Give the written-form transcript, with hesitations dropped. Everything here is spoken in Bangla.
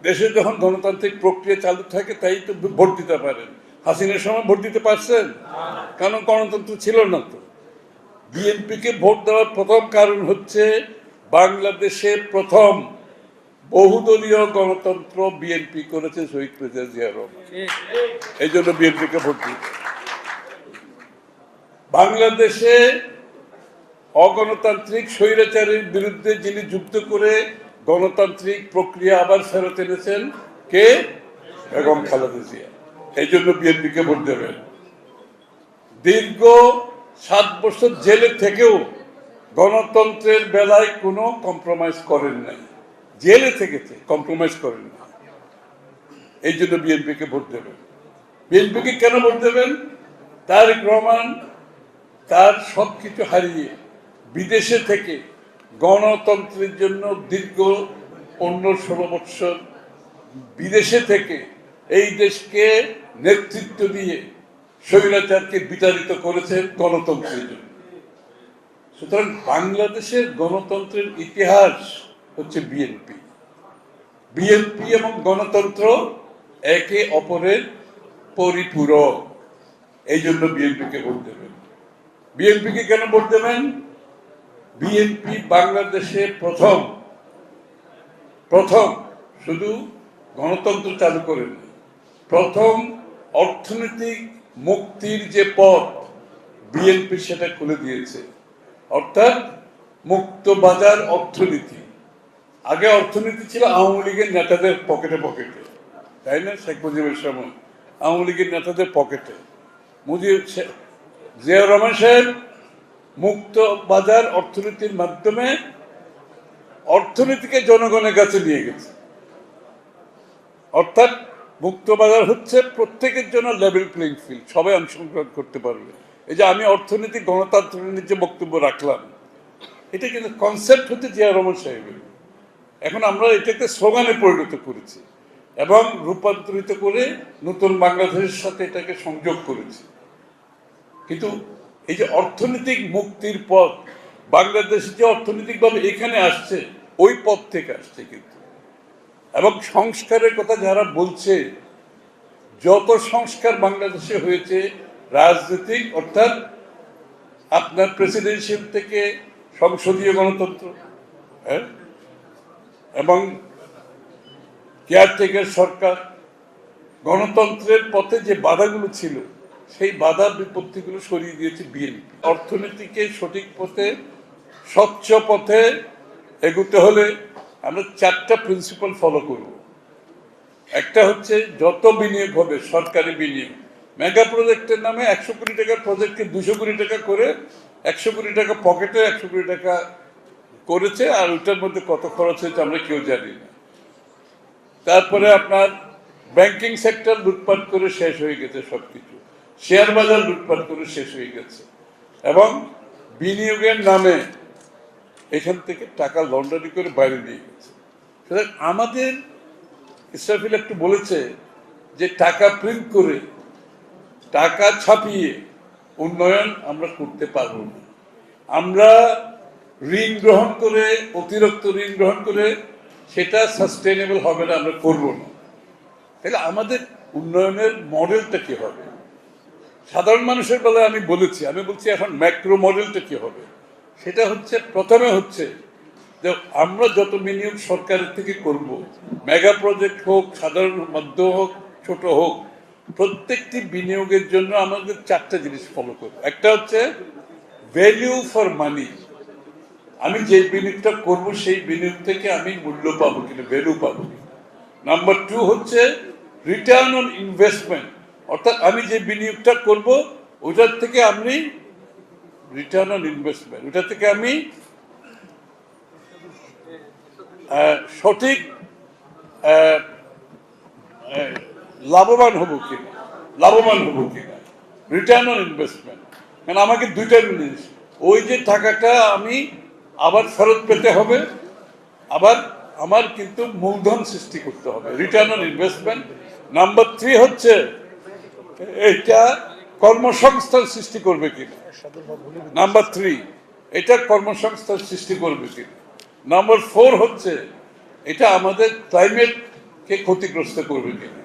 দেশে যখন গণতান্ত্রিক প্রক্রিয়া চালু থাকে তাই তো ভোট দিতে পারেন। হাসিনার সময় ভোট দিতে পারছেন? কারণ গণতন্ত্র ছিল না তো। বিএনপিকে ভোট দেওয়ার প্রথম কারণ হচ্ছে বাংলাদেশে প্রথম বহুদলীয় গণতন্ত্র বিএনপি করেছে শহীদ প্রেসিডেন্ট জিয়া রহমান। এই জন্য বিএনপিকে ভোট দিতে। বাংলাদেশে অগণতান্ত্রিক স্বৈরাচারের বিরুদ্ধে যিনি যুদ্ধ করে গণতান্ত্রিক প্রক্রিয়া আবার ফেরত এনেছেন কে? বেগম খালেদা জিয়া। এই জন্য বিএনপিকে ভোট দেবেন। দীর্ঘ 7 বছর জেলে থেকেও গণতন্ত্রের বেলায় কোনো কম্প্রোমাইজ করেন নাই, জেলে থেকেছে, কম্প্রোমাইজ করেন না। এই জন্য বিএনপিকে ভোট দেবেন। বিএনপিকে কেন ভোট দেবেন? তারেক রহমান তার সবকিছু হারিয়ে বিদেশে থেকে গণতন্ত্রের জন্য দীর্ঘ 15-16 বছর বিদেশে থেকে এই দেশকে নেতৃত্ব দিয়ে স্বৈরাচারকে বিতাড়িত করেছেন গণতন্ত্রের জন্য। সুতরাং বাংলাদেশের গণতন্ত্রের ইতিহাস হচ্ছে বিএনপি। বিএনপি এবং গণতন্ত্র একে অপরের পরিপূরক। এই জন্য বিএনপিকে ভোট দেবেন। বিএনপিকে কেন ভোট দেবেন? বিএনপি বাংলাদেশে প্রথম শুধু গণতন্ত্র চালু করেন, প্রথম অর্থনৈতিক মুক্তির যে পথ বিএনপি সেটা খুলে দিয়েছে। অর্থাৎ মুক্ত বাজার অর্থনীতি। আগে অর্থনীতি ছিল আওয়ামী লীগের নেতাদের পকেটে, তাই না? শেখ মুজিবের সময় আওয়ামী লীগের নেতাদের পকেটে। জিয়াউর রহমান সাহেব মুক্ত বাজার অর্থনীতির মাধ্যমে অর্থনীতিকে জনগণের কাছে নিয়ে গেছে। অর্থাৎ মুক্ত বাজার হচ্ছে প্রত্যেকের জন্য লেভেল প্লেইং ফিল্ড, সবাই অংশগ্রহণ করতে পারবে। এই যে আমি অর্থনৈতিক গণতন্ত্রের যে বক্তব্য রাখলাম, এটা কিন্তু কনসেপ্ট হচ্ছে জিয়া রহমান সাহেবের। এখন আমরা এটাকে স্লোগানে পরিণত করেছি এবং রূপান্তরিত করে নতুন বাংলাদেশের সাথে এটাকে সংযোগ করেছি। কিন্তু এই যে অর্থনৈতিক মুক্তির পথ, বাংলাদেশ যে অর্থনৈতিকভাবে এখানে আসছে ওই পথ থেকে আসছে কিন্তু। এবং সংস্কারের কথা যারা বলছে, যত সংস্কার বাংলাদেশে হয়েছে রাজনৈতিক, অর্থাৎ আপনার প্রেসিডেন্সিয়াল থেকে সংসদীয় গণতন্ত্র, এবং কেয়ারটেকার সরকার, গণতন্ত্রের পথে যে বাধাগুলো ছিল সেই বাধা বিপত্তিগুলো সরিয়ে দিয়েছে বিএনপি। অর্থনীতিকে সঠিক পথে, স্বচ্ছ পথে এগোতে হলে আমরা 4টা প্রিন্সিপাল ফলো করব। একটা হচ্ছে যত বিনিয়োগ হবে সরকারি বিনিয়োগ, মেগা প্রজেক্টের নামে 100 কোটি টাকার প্রজেক্টকে 200 কোটি টাকা করে 100 কোটি টাকা পকেটে 100 কোটি টাকা করেছে, আর ওইটার মধ্যে কত খরচ হয়েছে আমরা কেউ জানি না। তারপরে আপনার ব্যাংকিং সেক্টর লুটপাট করে শেষ হয়ে গেছে সবকিছু, শেয়ার বাজার লুটপাট করে শেষ হয়ে গেছে, এবং বিনিয়োগের নামে এখান থেকে টাকা লন্ডারি করে বাইরে নিয়ে গেছে। সুতরাং আমাদের ইসরাফিল একটু বলেছে যে টাকা প্রিন্ট করে, টাকা ছাপিয়ে উন্নয়ন আমরা করতে পারবো না। আমরা ঋণ গ্রহণ করে, অতিরিক্ত ঋণ গ্রহণ করে সেটা সাস্টেনেবল হবে না, আমরা করবো না। তাহলে আমাদের উন্নয়নের মডেলটা কি হবে? সাধারণ মানুষের বেলায় আমি বলছি এখন ম্যাক্রো মডেলটা কি হবে? সেটা হচ্ছে, প্রথমে হচ্ছে যে আমরা যত বিনিয়োগ সরকারের থেকে করব, মেগা প্রজেক্ট হোক, সাধারণ মধ্যম হোক, ছোট হোক, প্রত্যেকটি বিনিয়োগের জন্য আমাদের 4টা জিনিস ফলো করব। একটা হচ্ছে ভ্যালু ফর মানি। আমি যে বিনিয়োগটা করব সেই বিনিয়োগ থেকে আমি মূল্য পাবো কিনা, ভ্যালু পাবো কিনা। নাম্বার 2 হচ্ছে রিটার্ন অন ইনভেস্টমেন্ট, অর্থাৎ আমি যে বিনিয়োগটা করব ওটার থেকে আমি রিটার্ন অন ইনভেস্টমেন্ট, ওটা থেকে আমি সঠিক লাভবান হব কিনা, রিটার্ন অন ইনভেস্টমেন্ট। কারণ আমাকে 2টা জিনিস, ওই যে টাকাটা আমি আবার ফেরত পেতে হবে, আবার আমার কিন্তু মূলধন সৃষ্টি করতে হবে, রিটার্ন অন ইনভেস্টমেন্ট। নাম্বার 3 হচ্ছে এটা কর্মসংস্থান সৃষ্টি করবে কিনা। নাম্বার 3 এটা কর্মসংস্থান সৃষ্টি করবে কিনা। নাম্বার 4 হচ্ছে এটা আমাদের ক্লাইমেট কে ক্ষতিগ্রস্ত করবে কিনা।